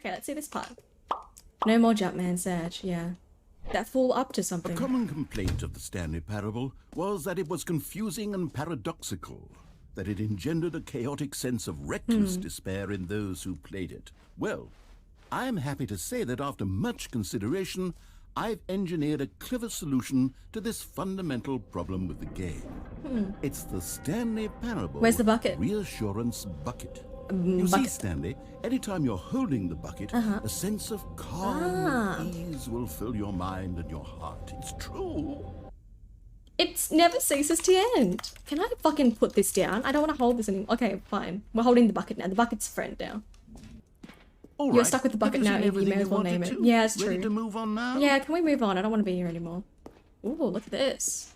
Okay, let's see this part. No more Jumpman Sag, yeah. That fool up to something. A common complaint of the Stanley Parable was that it was confusing and paradoxical, that it engendered a chaotic sense of reckless despair in those who played it. Well, I'm happy to say that after much consideration, I've engineered a clever solution to this fundamental problem with the game. It's the Stanley Parable. Where's the bucket? Reassurance bucket. You see, Stanley, anytime you're holding the bucket, a sense of calm and ease will fill your mind and your heart. It's true. It never ceases to end. Can I fucking put this down? I don't want to hold this anymore. Okay, fine. We're holding the bucket now. The bucket's a friend now. All You're right. stuck with the bucket now, you may as well name it. Yeah, it's true. Ready to move on now? Yeah, can we move on? I don't want to be here anymore. Ooh, look at this.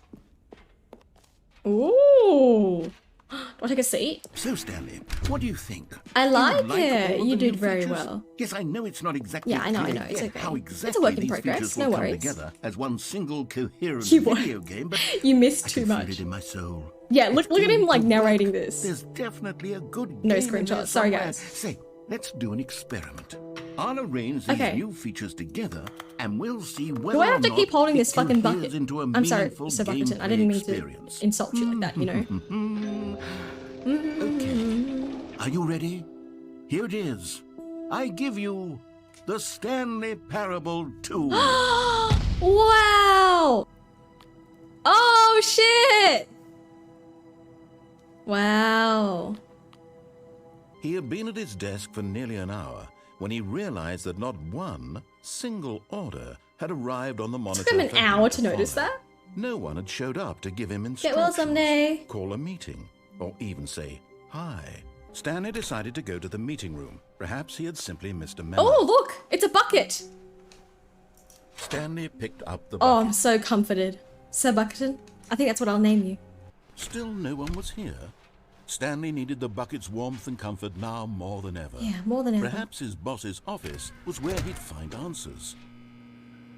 Ooh. Do I take a seat? So, Stanley, what do you think? I like all it. the You did new very features? well. Yes, I know it's not exactly Yeah, I know, clear it's yet okay. how It's a exactly work in these progress, features no will come worries. together as one single coherent You what? video game, but You missed I too can feel much. it in my soul. Yeah, look It's at him going like to narrating work. this. There's definitely a good No game in screenshot. there Sorry, somewhere. guys. Say, let's do an experiment. I'll arrange these Okay. new features together, and we'll see whether Do I have or to not keep holding this it fucking coheres bucket? into a I'm sorry, meaningful Sir Buckerton. I gameplay didn't mean experience. to insult you like that, you know. Okay. Are you ready? Here it is. I give you the Stanley Parable 2. Wow! Oh, shit! Wow. He had been at his desk for nearly an hour when he realized that not one single order had arrived on the monitor. Took him an for him hour to notice follow. that? No one had showed up to give him Get instructions, well someday. call a meeting, or even say hi. Stanley decided to go to the meeting room. Perhaps he had simply missed a memo. Oh, look! It's a bucket! Stanley picked up the Oh, bucket. I'm so comforted. Sir Buckerton? I think that's what I'll name you. Still no one was here. Stanley needed the bucket's warmth and comfort now more than ever. Yeah, more than ever. Perhaps his boss's office was where he'd find answers.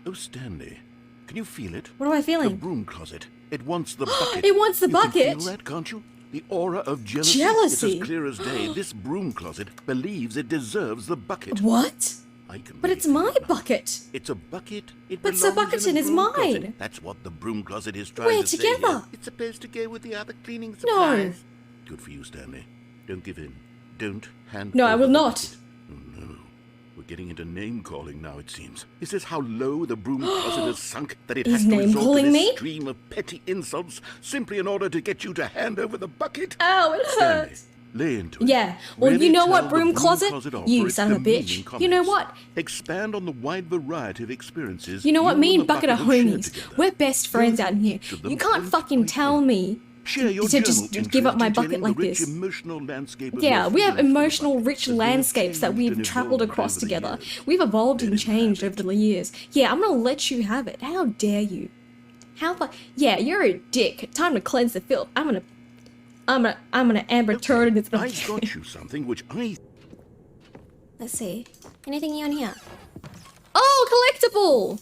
Oh, Stanley, can you feel it? What am I The feeling? broom closet. It wants the bucket. It wants the You bucket? can feel that, can't you? The aura of jealousy. Jealousy? It's as clear as day. This broom closet believes it deserves the bucket. What? I can But read it's it my now. bucket. It's a bucket. It But Sir belongs in Buckerton a is broom mine. closet. That's what the broom closet is trying We're to say together. here. It's supposed to go with the other cleaning supplies. Good for you, Stanley. Don't give in. Don't hand No, I over will the not. bucket. Oh, no. We're getting into name-calling now, it seems. Is this how low the broom closet has sunk that it He's has to resort to name-calling this me? stream of petty insults simply in order to get you to hand over the bucket? Ow, it Stanley, hurts. lay into it. Yeah, well, Really you know tell what, the broom closet? off You for its son of a bitch. demeaning You know comments. what? Expand on the wide variety of experiences. You know what? Me and and the Bucket are have shared homies. together. We're best friends out in here. Each of them You can't both fucking like tell them. me Share your to just journal give up my entries bucket detailing like the rich this. emotional landscape of Yeah, your we have feelings for the emotional, bucket rich as they have landscapes that changed we've and travelled evolved across over the together. years. We've evolved and Let him changed have over the years. Yeah, I'm gonna let you have it. How dare you? Yeah, you're a dick. Time to cleanse the filth. I'm gonna Amber Turd into the. I've got you something which I... Let's see. Anything on here? Oh, collectible!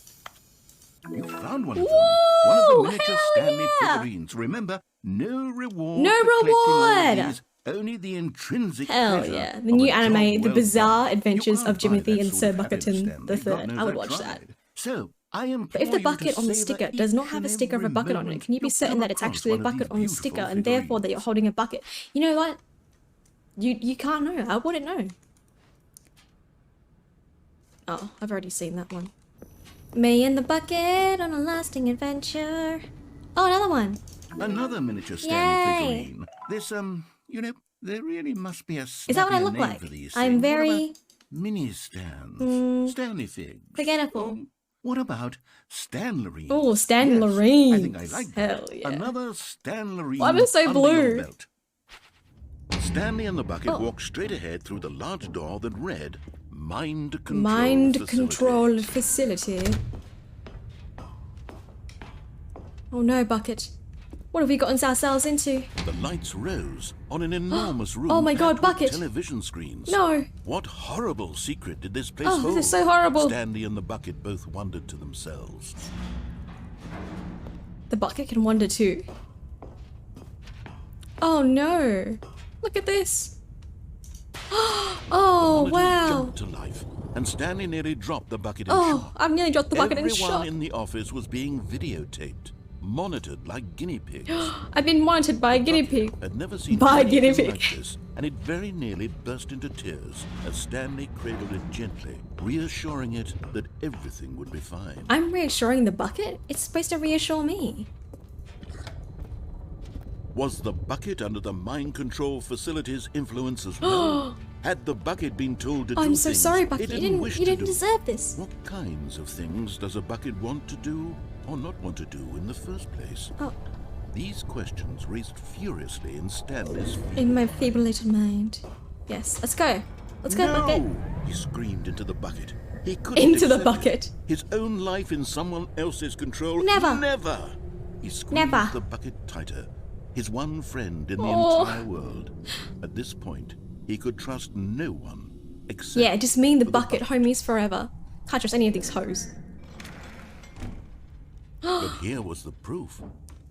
You found one of them. Woo! One of the miniature Hell Stanley yeah! figurines. Remember, no reward No for collecting all reward! of these, only the intrinsic Hell pleasure yeah. The of new a job anime, The well Bizarre done. Adventures You of can't buy Jimothy that and sort Sir of happiness, Buckerton Stanley. the God Third. knows I would I've watch tried. that. So, I am. But if the bucket on the sticker does not have a sticker of a bucket on it, can you be certain that it's actually a bucket on the sticker and therefore that you're holding a bucket? You know what? You can't know. I wouldn't know. Oh, I've already seen that one. Me and the bucket on a lasting adventure. Oh, another one. Another miniature Stanley Yay. figurine. This, you know, there really must be a Is that what I snappier look name like? for these I'm things. What very about mini stands. Stanley figs. forgettable. What about Stanlerines? Oh, Yes, Stanlerines. I think I like that. Hell yeah. Another Stanlerine Why am I so under your blue? belt. Stanley and the bucket Oh. walked straight ahead through the large door that read Mind Control Mind Facility. control facility. Oh no, Bucket. What have we gotten ourselves into? The lights rose on an enormous room. Oh my God, packed with Bucket. Television screens. No. What horrible secret did this place Oh, hold? this is so horrible. Stanley and the bucket both wondered to themselves. The bucket can wander too. Oh no. Look at this. Oh, Monitor wow. jumped to life. and Stanley nearly dropped the bucket in Oh, shock. I've nearly dropped the bucket in Everyone shock. in the office was being videotaped, monitored like guinea pigs. I've been monitored by a guinea pig. Had never seen By a anything guinea pig. like this, and it very nearly burst into tears as Stanley cradled it gently, reassuring it that everything would be fine. I'm reassuring the bucket? It's supposed to reassure me. Was the bucket under the mind control facility's influence as well? Had the bucket been told to do I'm so things sorry, it Bucket. wish You to didn't do? deserve this. What kinds of things does a bucket want to do or not want to do in the first place? Oh, These questions raced furiously in Stanley's feet. in my feeble-little mind. Yes, let's go. Let's go, No! Bucket. He screamed into the bucket. He couldn't Into the accept bucket. it. His own life in someone else's control. Never. Never. He squeezed Never. the bucket tighter. His one friend in the Oh. entire world. At this point, he could trust no one except Yeah, just me and the for bucket, homies forever. Can't trust any of these hoes. But here was the proof.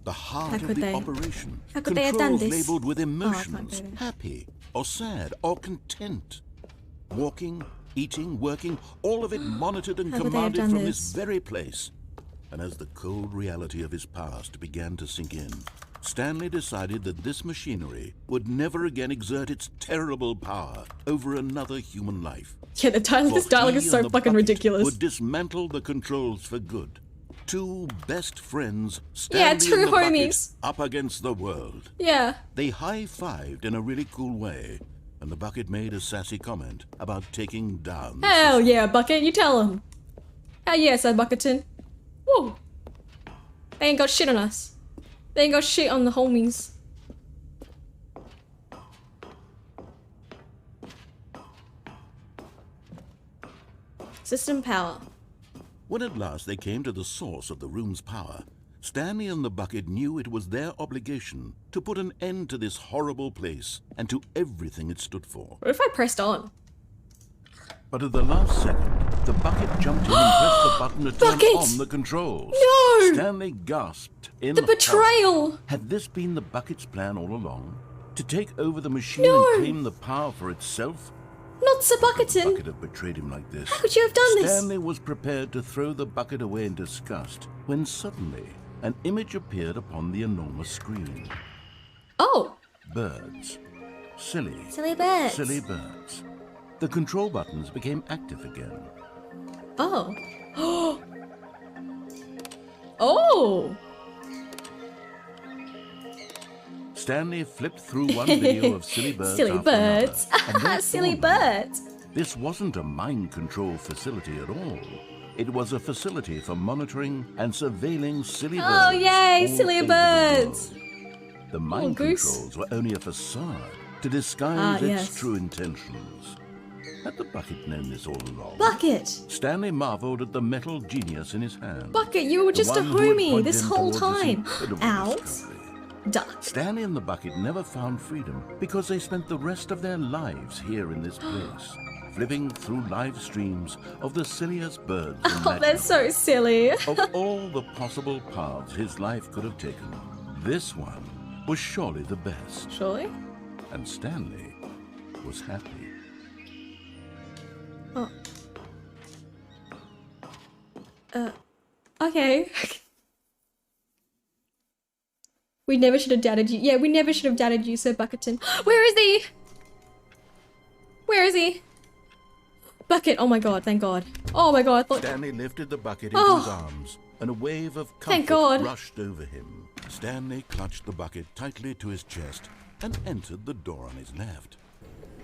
The heart How of could the they? operation. How could they have done Controls this? labeled with I can't emotions. do that. Happy or sad or content. Walking, eating, working, all of it monitored and How could they have commanded done from this? this very place. And as the cold reality of his past began to sink in, Stanley decided that this machinery would never again exert its terrible power over another human life. Yeah, this For dialogue he is and so the fucking bucket ridiculous. Would dismantle the controls for good. Two best friends, Yeah, Stanley two and the bucket, homies. up against the world. Yeah. They high-fived in a really cool way, and the bucket made a sassy comment about taking down the Hell system. yeah, Bucket, you tell him. Hell yeah, said Bucketon. Woo. They ain't got shit on us. They ain't got shit on the homies. System power. When at last they came to the source of the room's power, Stanley and the bucket knew it was their obligation to put an end to this horrible place and to everything it stood for. What if I pressed on? But at the last second, the bucket jumped in and pressed the button to turn Bucket! on the controls. No! Stanley gasped in The horror. betrayal! Had this been the bucket's plan all along? To take over the machine No! and claim the power for itself? Not Sir The Bucketon! bucket had betrayed him like this. How could you have done this? Stanley was prepared to throw the bucket away in disgust when suddenly an image appeared upon the enormous screen. Oh! Birds. Silly. Silly birds. Silly birds. The control buttons became active again. Oh. Oh! Stanley flipped through one video of silly birds Silly after birds. another, and then Silly dawned on him, birds. This wasn't a mind control facility at all. It was a facility for monitoring and surveilling silly birds. Oh, yay, all silly over the birds. world. The mind goose. controls were only a facade to disguise Ah, its yes. true intentions. Had the bucket known this all along? Bucket! Stanley marveled at the metal genius in his hand. Bucket, you were The just a one who had homie pointed this him whole towards this time. incredible Out. discovery. Duck. Stanley and the bucket never found freedom because they spent the rest of their lives here in this place, flipping through live streams of the silliest birds Oh, imaginable. that's so silly. Of all the possible paths his life could have taken, this one was surely the best, Surely? and Stanley was happy. Oh. Okay. We never should have doubted you. Yeah, we never should have doubted you, Sir Bucketon. Where is he? Where is he? Bucket, oh my god, thank god. Oh my god, I thought... Stanley lifted the bucket into Oh. his arms, and a wave of Thank comfort God. rushed over him. Stanley clutched the bucket tightly to his chest and entered the door on his left.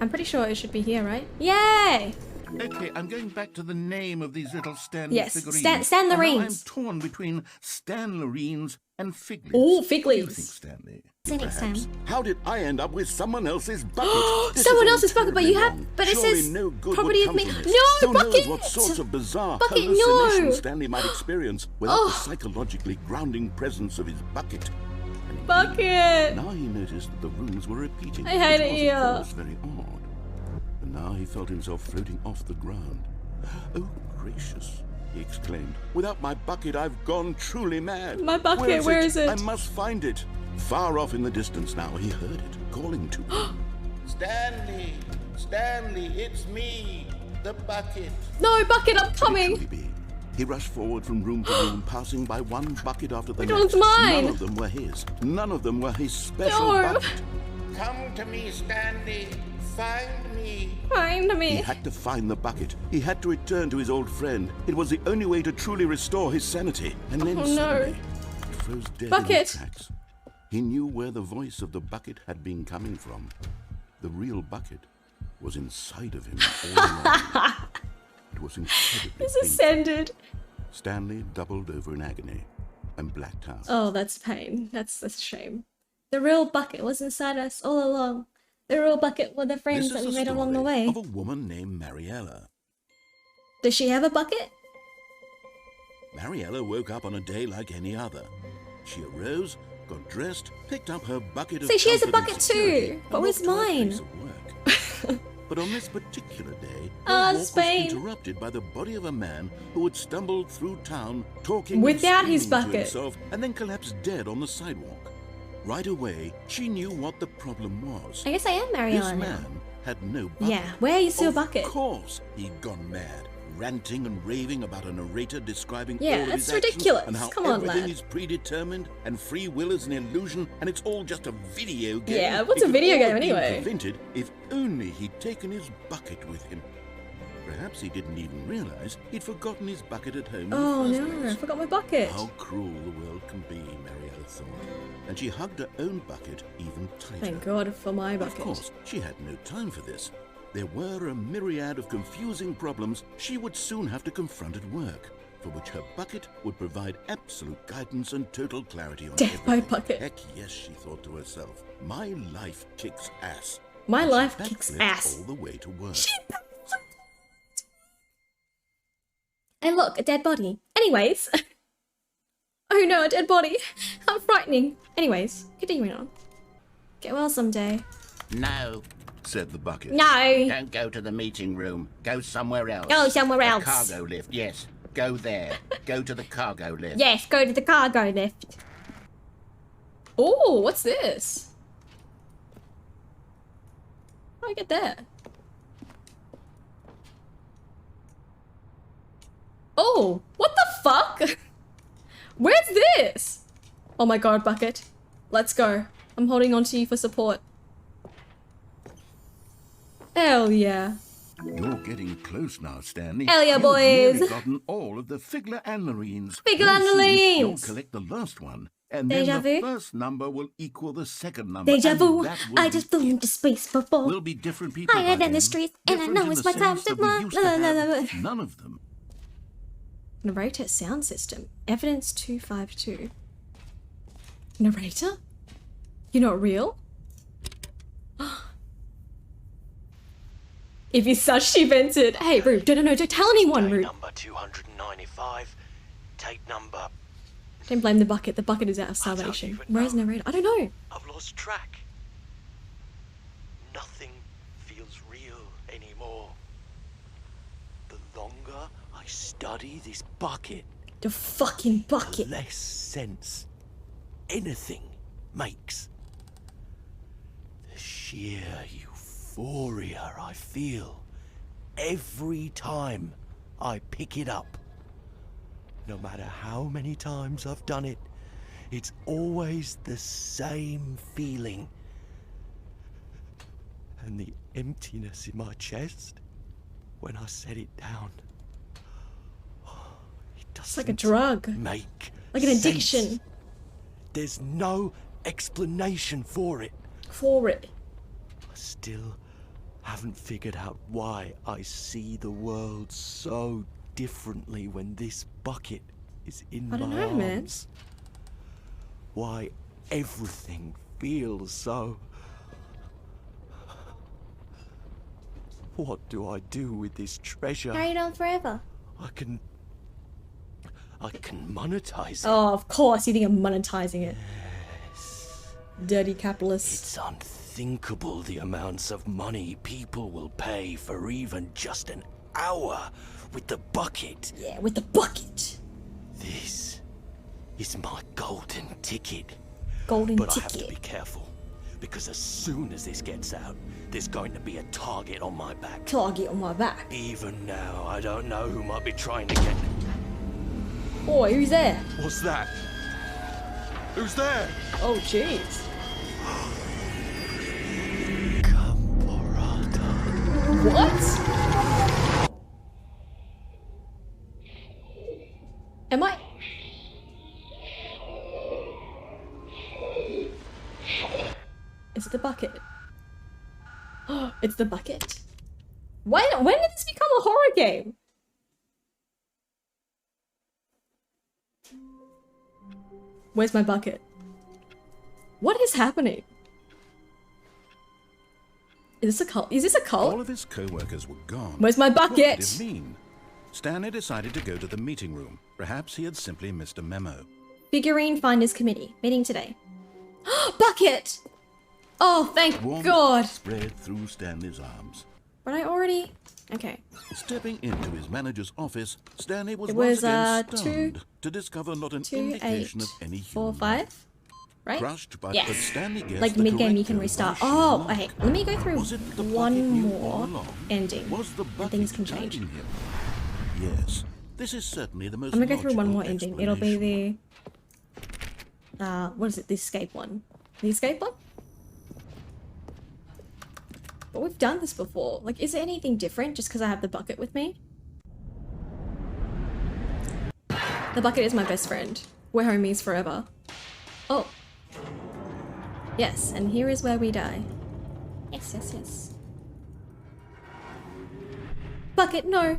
I'm pretty sure it should be here, right? Yay! Okay, I'm going back to the name of these little Stanley Yes, figurines. Stanlerines. And now I'm torn between Stanlerines and fig leaves. Ooh, fig What do you leaves. think, Stanley? See you next time. Perhaps. How did I end up with someone else's bucket? This Someone is all else's bucket, but you terribly have- wrong. but it Surely says no good property would of come me- from this. No, Who knows bucket! what sorts of bizarre Bucket, hallucinations no! Stanley might experience without the psychologically grounding presence of his bucket. And Bucket! now he noticed that the rooms were repeating. I hate which it was, here. of course, very odd. And now he felt himself floating off the ground. Oh, gracious, he exclaimed. Without my bucket, I've gone truly mad. My bucket, where is it? I must find it. Far off in the distance now, he heard it, calling to him. Stanley! Stanley, it's me! The bucket. No, Bucket, I'm Could it coming. truly be? He rushed forward from room to room, passing by one bucket after the Which one's next. mine? None of them were his. None of them were his special No. bucket. Come to me, Stanley. Find me. Find He me. had to find the bucket. He had to return to his old friend. It was the only way to truly restore his sanity. And then Oh, no. suddenly, he froze dead in Bucket. his tracks. He knew where the voice of the bucket had been coming from. The real bucket was inside of him all along. It was incredibly This painful. ascended. Stanley doubled over in agony and blacked out. Oh, that's pain. That's a shame. The real Bucket was inside us all along. The real Bucket were the friends This that is we the made along the story way. of a woman named Mariella. Does she have a bucket? Mariella woke up on a day like any other. She arose, got dressed, picked up her bucket of See, she has a comfort and bucket security, too. and But where's walked to her mine? place of work. But on this particular day, her Ah, walk was Spain. interrupted by the body of a man who had stumbled through town, talking Without and his screaming to bucket. himself, and then collapsed dead on the sidewalk. Right away, she knew what the problem was. I guess I am This Mariella now. man had no bucket. Yeah, where is your Of bucket? course, he'd gone mad, ranting and raving about a narrator describing Yeah, all of that's his actions ridiculous. and how Come on, everything lad. is predetermined and free will is an illusion and it's all just a video game. Yeah, what's It a could video all game have been anyway? prevented if only he'd taken his bucket with him. Perhaps he didn't even realize he'd forgotten his bucket at home. Oh in the no, first I place. forgot my bucket. How cruel the world can be, Mariella thought, and she hugged her own bucket even tighter. Thank God for my Of bucket. course, she had no time for this. There were a myriad of confusing problems she would soon have to confront at work, for which her bucket would provide absolute guidance and total clarity on Death by everything. bucket. Heck yes, she thought to herself. My life kicks ass. My And she life kicks backflipped ass. all the way to work. And look, a dead body. Anyways. Oh no, a dead body. How frightening. Anyways, continuing on. Get well someday. No, said the bucket. No. Don't go to the meeting room. Go somewhere else. Go somewhere The else. cargo lift, yes. Go there. Go to the cargo lift. Yes, go to the cargo lift. Oh, what's this? How do I get there? Oh, what the fuck? Where's this? Oh my god, Bucket. Let's go. I'm holding on to you for support. Hell yeah. You're getting close now, Stanley. Hell yeah, You've boys. nearly gotten all of the figure annulerines. Figure Very soon, annulerines. You'll collect the last one, and Deja then the vu? first number will equal the second number. Deja and vu. that will I be just flew into space before. We'll be different people. Higher by than the then. streets, and I Different know in it's the my time sense to that we fly. used to La, la, la, have la. none of them. Narrator sound system. Evidence 252. Narrator? You're not real? If you're such, she vented. Hey, Rube, don't tell anyone, Day Rube. number 295. Tape number. Don't blame the bucket. The bucket is out of I don't salvation. even Where's know. narrator? I don't know. I've lost track. Nothing feels real anymore. The longer I study this bucket, The fucking the bucket. less sense anything makes. The sheer euphoria I feel every time I pick it up. No matter how many times I've done it, it's always the same feeling. And the emptiness in my chest when I set it down. It It's like a doesn't drug. make Like an sense. addiction. There's no explanation for it. For it. I still haven't figured out why I see the world so differently when this bucket is in I don't my know, man. arms. Why everything feels so... What do I do with this treasure? Carry it on forever. I can monetize it. Oh, of course. You think I'm monetizing it. Dirty capitalist. It's unthinkable the amounts of money people will pay for even just an hour with the bucket. Yeah, with the bucket. This is my golden ticket. Golden But I have to ticket. be careful. Because as soon as this gets out, there's going to be a target on my back. Target on my back. Even now, I don't know who might be trying to get... Boy, who's there? What's that? Who's there? Oh, jeez. Camporata. What? Am I? Is it the bucket? Oh, it's the bucket. When did this become a horror game? Where's my bucket? What is happening? Is this a cult? Is this a cult? All of his co-workers were gone. Where's my What bucket? did it mean? Stanley decided to go to the meeting room. Perhaps he had simply missed a memo. Figurine Finders Committee. Meeting today. Bucket! Oh, thank Warmth God. spread through Stanley's arms. But I already... Okay. Stepping into his manager's office, Stanley was It once was, again 2, stunned to discover not an 2, indication 8, of any 4, human 5? Right? crushed, but Yes. Stanley guessed Like the mid-game you correct can restart. device Oh, she okay. unlocked. Let me go through Was it the one bucket knew more all along? ending. Was the And bucket things can change. guiding him? Yes, this is certainly the most I'm gonna go through one logical more ending. It'll be explanation. the... what is it? The escape one. The escape one? But we've done this before. Like, is there anything different just because I have the bucket with me? The bucket is my best friend. We're homies forever. Oh. Yes, and here is where we die. Yes, yes, yes. Bucket, no.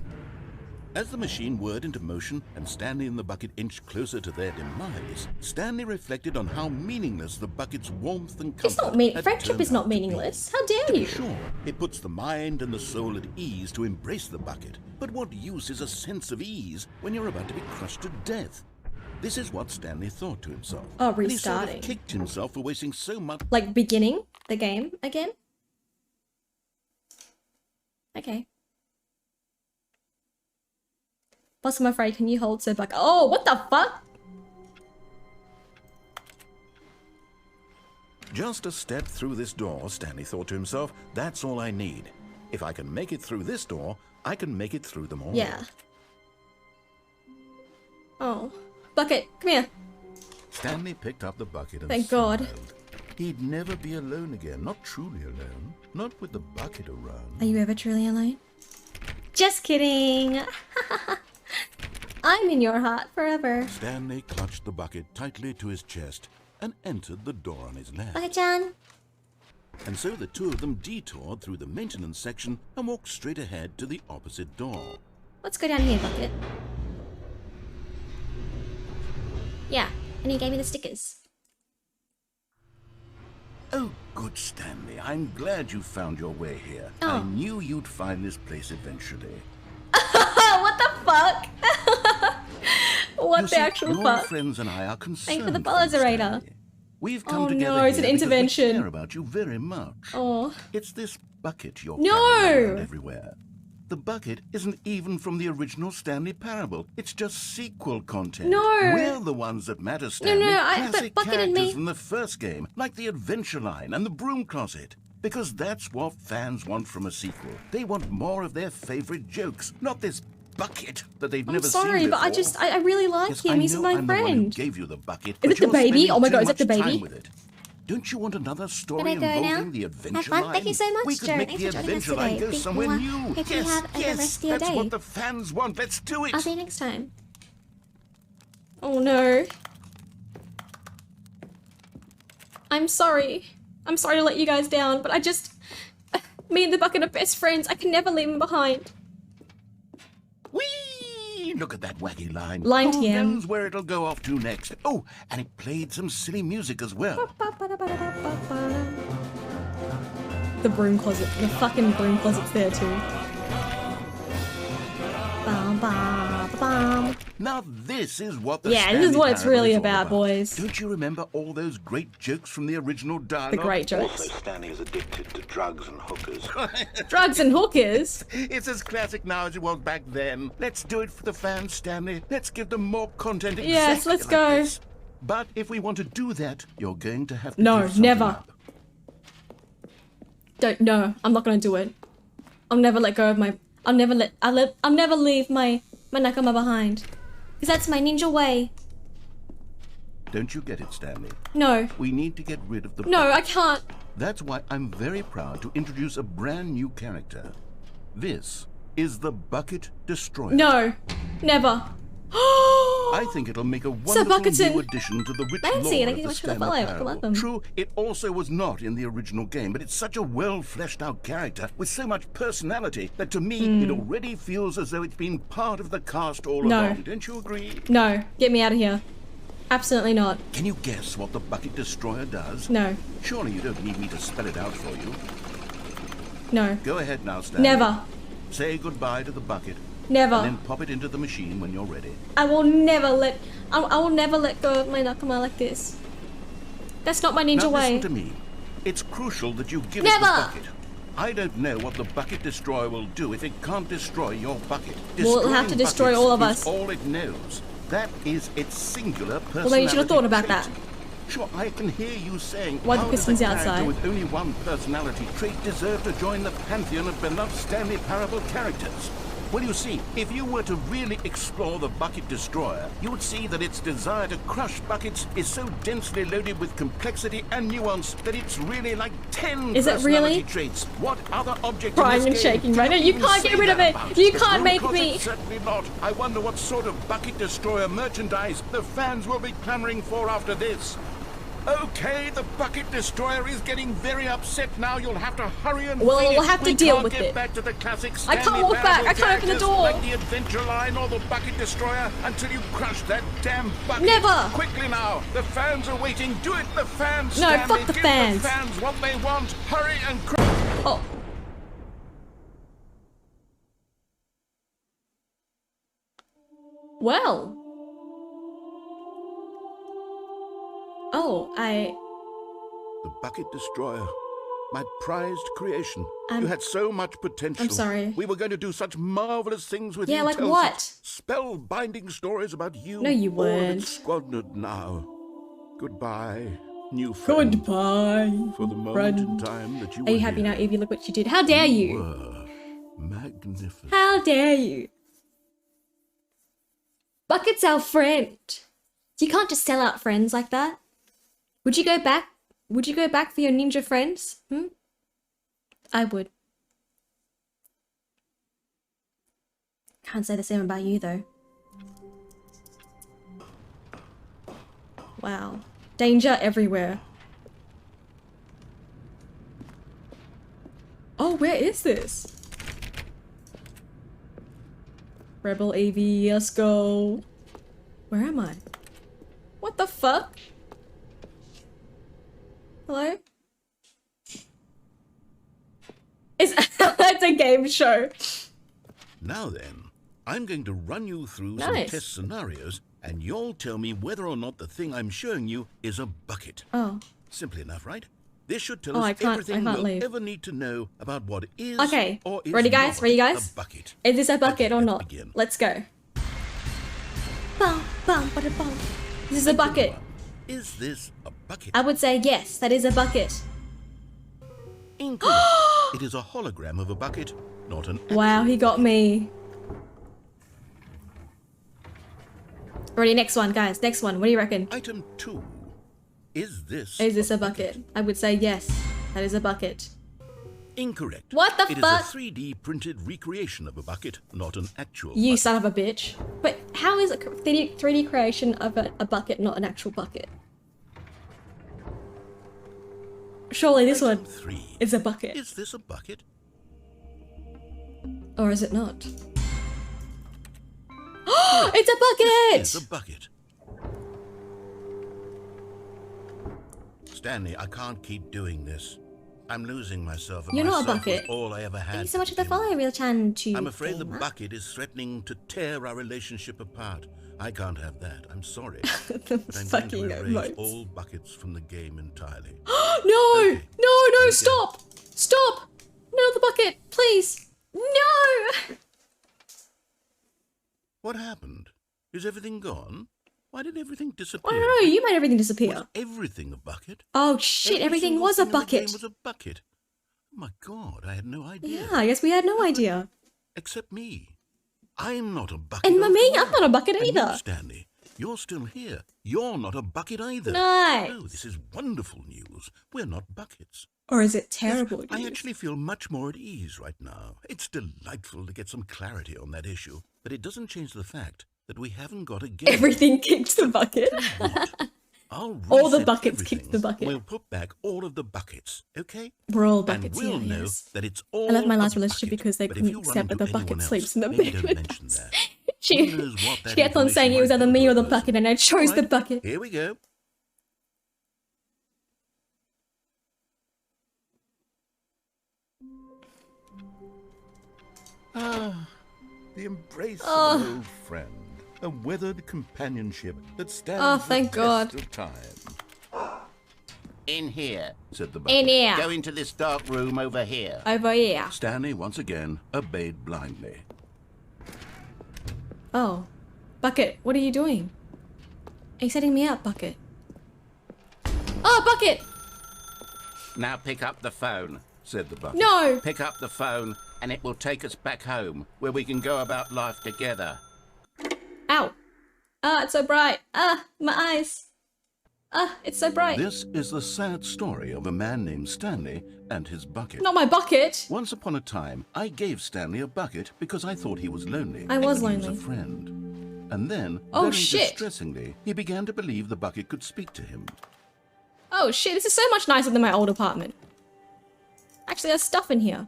As the machine whirred into motion and Stanley and the bucket inched closer to their demise, Stanley reflected on how meaningless the bucket's warmth and comfort It's not mean. had Friendship turned is not out to be. meaningless. How dare To be you? sure, it puts the mind and the soul at ease to embrace the bucket. But what use is a sense of ease when you're about to be crushed to death? This is what Stanley thought to himself. Oh, And he sort restarting. of kicked himself for wasting so much. Like beginning the game again? Okay. Plus, I'm afraid, can you hold so back? Oh, what the fuck? Just a step through this door, Stanley thought to himself, that's all I need. If I can make it through this door, I can make it through them all. Yeah. Oh. Bucket, come here. Stanley picked up the bucket and Thank God. smiled. He'd never be alone again, not truly alone, not with the bucket around. Are you ever truly alone? Just kidding. I'm in your heart forever. Stanley clutched the bucket tightly to his chest and entered the door on his left. Bucket-chan. And so the two of them detoured through the maintenance section and walked straight ahead to the opposite door. Let's go down here, Bucket. Yeah, and he gave me the stickers. Oh, good Stanley, I'm glad you found your way here. Oh. I knew you'd find this place eventually. What the fuck? What You the see, actual your fuck? friends and I are concerned. for the you, buzzerator. Stanley. We've come Oh, together no, it's an here because intervention. We care about you very much. Oh. It's this bucket you're No! carrying around everywhere. The bucket isn't even from the original Stanley Parable. It's just sequel content. No. We're the ones that matter, Stanley. but Classic Bucket and characters me- from the first game, like the Adventure Line and the Broom Closet. Because that's what fans want from a sequel. They want more of their favorite jokes, not this bucket that they've I'm never sorry, seen but I before. just, I really like Yes, him. I He's know my I'm the one who friend. gave you the bucket, Is but it the you're baby? spending Oh my too God, is it the much time baby? with it. Don't you want another story Can I go involving now? the Adventure Have fun. Line? Thank you so much, We could Jared. make Thanks the for joining us Adventure Line today. go Think somewhere more. new. Hope you Yes, have a good yes, rest of your that's day. what the fans want. Let's do it. I'll see you next time. Oh no. I'm sorry. I'm sorry to let you guys down, but I just... Me and the Bucket are best friends. I can never leave him behind. Whee! Look at that wacky line. Line Who TM. knows where it'll go off to next? Oh, and it played some silly music as well. The broom closet. The fucking broom closet's there too. Bum, bum, bum. Now this is what the Yeah, this is Stanley what it's Parable really is all about, boys. Don't you remember all those great jokes from the original dialogue? The great jokes. Also, Stanley is addicted to drugs and hookers. Drugs and hookers. It's as classic now as it was back then. Let's do it for the fans, Stanley. Let's give them more content. Yes, exactly let's like go. this. But if we want to do that, you're going to have to No, give something never. up. No, I'm not gonna do it. I'll never let go of my. I'll never leave my nakama behind. Because that's my ninja way. Don't you get it, Stanley? No. We need to get rid of the No, bucket. I can't. That's why I'm very proud to introduce a brand new character. This is the Bucket Destroyer. No. Never. I think it'll make a wonderful Bucketin. new addition to the rich Fancy, lore thank of you the so much for the Stanley follow. I Parable. love them. True, it also was not in the original game, but it's such a well-fleshed-out character with so much personality that to me it already feels as though it's been part of the cast all No. along. Don't you agree? No. Get me out of here. Absolutely not. Can you guess what the Bucket Destroyer does? No. Surely you don't need me to spell it out for you. No. Go ahead now, Stanley. Never. Say goodbye to the bucket. Never. And then pop it into the machine when you're ready. I will never let. I will never let go of my nakama like this. That's not my ninja Now way. listen to me. It's crucial that you give Never. it the bucket. I don't know what the Bucket Destroyer will do if it can't destroy your bucket. Well, it'll have to Destroying destroy buckets all of is us. all it knows. That is its singular personality. Well, then you should have thought about trait. that. Sure, I can hear you saying, Why the how does a pistons character outside? with only one personality trait deserve to join the pantheon of beloved Stanley Parable characters? Well, you see, if you were to really explore the Bucket Destroyer, you would see that its desire to crush buckets is so densely loaded with complexity and nuance that it's really like 10 Is it personality really? traits. What other object Crying in and this game shaking can right now. You even can't say get rid of that it. about? You The can't room make closet? me. Certainly not. I wonder what sort of Bucket Destroyer merchandise the fans will be clamoring for after this. Okay, the Bucket Destroyer is getting very upset now. You'll have to hurry and Well, feed we'll it. have to We deal can't with get it. back to the classic I can't Stanley walk back. Parable I can't open the characters door. Like the Adventure Line or the Bucket Destroyer until you crush that damn bucket. Never. Quickly now. The fans are waiting. Do it, the fans. No, Stanley. fuck the Give fans. the fans what they want. Hurry and crush. Oh. Well. Oh, The Bucket Destroyer. My prized creation. I'm- You had so much potential. I'm sorry. We were going to do such marvelous things with you. Yeah, like tell what? such spellbinding stories about you. No, you All of weren't. it's squandered now. Goodbye, new friend. Goodbye. For the moment in time that you Are were you happy here, now, Evie? Look what you did. How dare you? were magnificent. How dare you? Bucket's our friend. You can't just sell out friends like that. Would you go back? Would you go back for your ninja friends? I would. Can't say the same about you though. Wow. Danger everywhere. Oh, where is this? Rebel AV, let's go. Where am I? What the fuck? Hello? It's a game show. Now then, I'm going to run you through some Nice. test scenarios, and you'll tell me whether or not the thing I'm showing you is a bucket. Oh. Simple enough, right? This should tell Oh, us I can't everything leave. we'll ever need to know about what is Okay. or is Ready, guys? not Ready, guys? a bucket. Is this a bucket Okay, or let's not? begin. Let's go. Bum, bum, bada, bum. This is a bucket. Is this a bucket? I would say yes, that is a bucket. Incorrect. It is a hologram of a bucket, not an actual. Wow, he got me. Ready, next one, guys. Next one. What do you reckon? Item 2. Is this Is a bucket? I would say yes, that is a bucket. Incorrect. What the It fuck? is a 3D printed recreation of a bucket, not an actual You bucket. son of a bitch. But how is a 3D creation of a bucket not an actual bucket? Surely this Item one 3. is a bucket. Is this a bucket? Or is it not? It's a bucket! It's a bucket. Stanley, I can't keep doing this. I'm losing myself, and You're not a myself was bucket. all I ever had. Thank you so much to for the begin with. follow, real chan to I'm afraid the gamer. bucket is threatening to tear our relationship apart. I can't have that. I'm sorry. But I'm Fucking going to erase emotes. all buckets from the game entirely. No! Okay. No, Okay. stop! Stop! No, the bucket, please! No! What happened? Is everything gone? Why did everything disappear? I don't know, you made everything disappear. Was everything a bucket? Oh shit, Every everything single was a thing in the game bucket. was a bucket. My God, I had no idea. Yeah, I guess we had no idea. Except me. I'm not a bucket. And after me, I'm all. not a bucket And either. you, Stanley, you're still here. You're not a bucket either. Nice. Oh, this is wonderful news. We're not buckets. Or is it Yes, terrible? I actually feel much more at ease right now. It's delightful to get some clarity on that issue, but it doesn't change the fact that we haven't got a game. Everything kicked the bucket. What? I'll All the reset buckets everything. kicked the bucket. We'll put back all of the buckets, okay? We're all buckets, and we'll yeah, know yes. that it's all I left my a last relationship bucket. because they But if couldn't you run accept that the into bucket anyone sleeps else, in the maybe bed don't with mention us. that. She Who knows what that kept on saying it was information either might me do or the to a bucket, and I chose the Right, bucket. Here we go. Ah, the embrace of an old friend. A weathered companionship that stands Oh, the thank God. test of time, In here. said the bucket. In here. Go into this dark room over here. Over here. Stanley once again obeyed blindly. Oh. Bucket, what are you doing? Are you setting me up, Bucket? Oh, Bucket! Now pick up the phone. Said the bucket. No! Pick up the phone and it will take us back home where we can go about life together. Ow. Ah, it's so bright. Ah, my eyes. Ah, it's so bright. This is the sad story of a man named Stanley and his bucket. Not my bucket. Once upon a time, I gave Stanley a bucket because I thought he was lonely. I was and he lonely. was a friend. And then, Oh, very shit. distressingly, he began to believe the bucket could speak to him. Oh shit, this is so much nicer than my old apartment. Actually, there's stuff in here.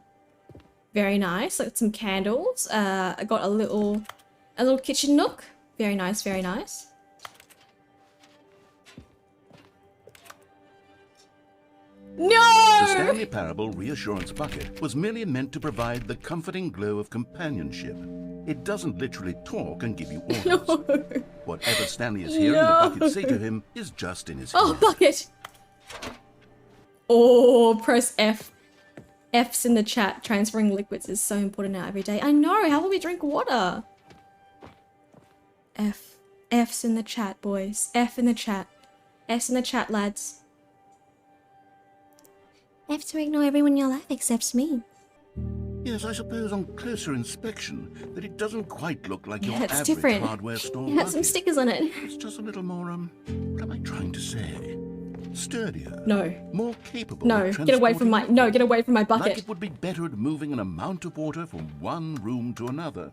Very nice. Got some candles. I got a little kitchen nook. Very nice, very nice. The No! Stanley Parable Reassurance Bucket was merely meant to provide the comforting glow of companionship. It doesn't literally talk and give you orders. No. Whatever Stanley is hearing No. the bucket say to him is just in his Oh, head. Bucket! Oh, press F. F's in the chat. Transferring liquids is so important now every day. I know, how will we drink water? F. F's in the chat, boys. F in the chat. F's in the chat, lads. F to ignore everyone in your life except me. Yes, I suppose on closer inspection that it doesn't quite look like your Yeah, it's average different. hardware store It has some bucket. stickers on it. It's just a little more, what am I trying to say? Sturdier. No. More capable No, of get away from my- transporting no, water. get away from my Like bucket. it would be better at moving an amount of water from one room to another.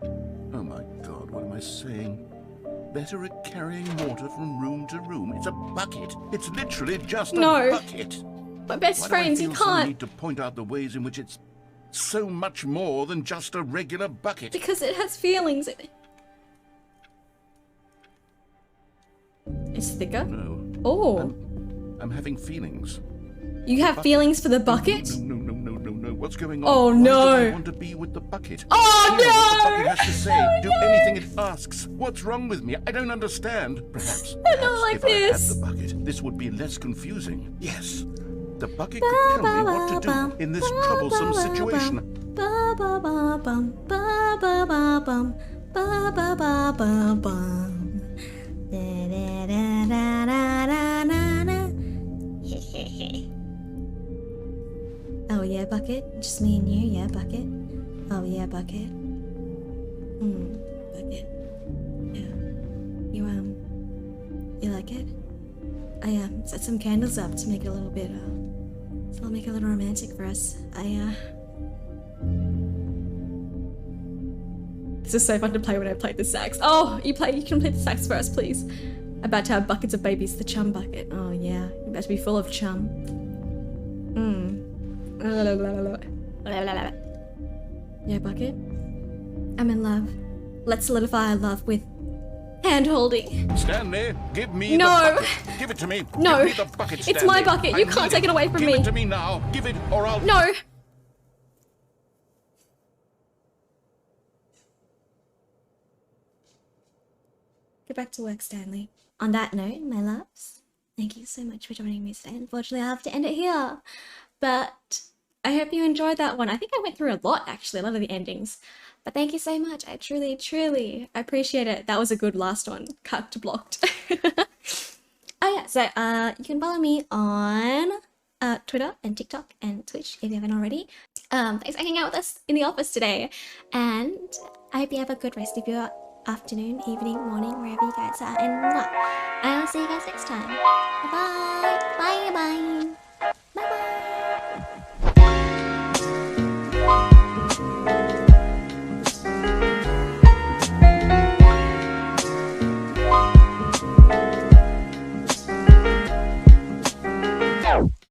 Oh my God, what am I saying? Better at carrying water from room to room. It's a bucket. It's literally just No. a bucket. My best Why friends, do I you feel so can't. need to point out the ways in which it's so much more than just a regular bucket? Because it has feelings. It's thicker. No, Oh, I'm having feelings. you have feelings for the bucket? No. What's going on? Oh, Why no. don't I want to be with the bucket? Oh, Hear what the no. bucket has to say. Do anything it asks. What's wrong with me? I don't understand. Perhaps like if this. I had the bucket, this would be less confusing. Yes. The bucket could tell me what to do in this troublesome situation. Ba ba ba bum ba ba ba bum ba ba ba ba bum. Da da da da da da da da. Oh yeah, bucket. Just me and you, yeah, bucket. Oh yeah, bucket. Bucket. Yeah. You like it? I set some candles up to make it a little bit so I'll make it a little romantic for us. This is so fun to play when I play the sax. Oh, you can play the sax for us, please. About to have buckets of babies, the chum bucket. Oh yeah, you better be full of chum. Yeah, bucket. I'm in love. Let's solidify our love with hand holding. Stanley, give me No. the bucket. Give it to me. No. Give me the bucket, It's my Stanley. bucket. I You can't need take it away from Give me. it to me now. Give it or I'll... No. Get back to work, Stanley. On that note, my loves, thank you so much for joining me today. Unfortunately, I'll have to end it here. But I hope you enjoyed that one. I think I went through a lot, actually, a lot of the endings. But thank you so much. I truly, truly appreciate it. That was a good last one. Cut to blocked. Oh yeah, so you can follow me on Twitter and TikTok and Twitch if you haven't already. Thanks for hanging out with us in the office today, and I hope you have a good rest of your afternoon, evening, morning, wherever you guys are, and I'll see you guys next time. Bye bye. Bye bye.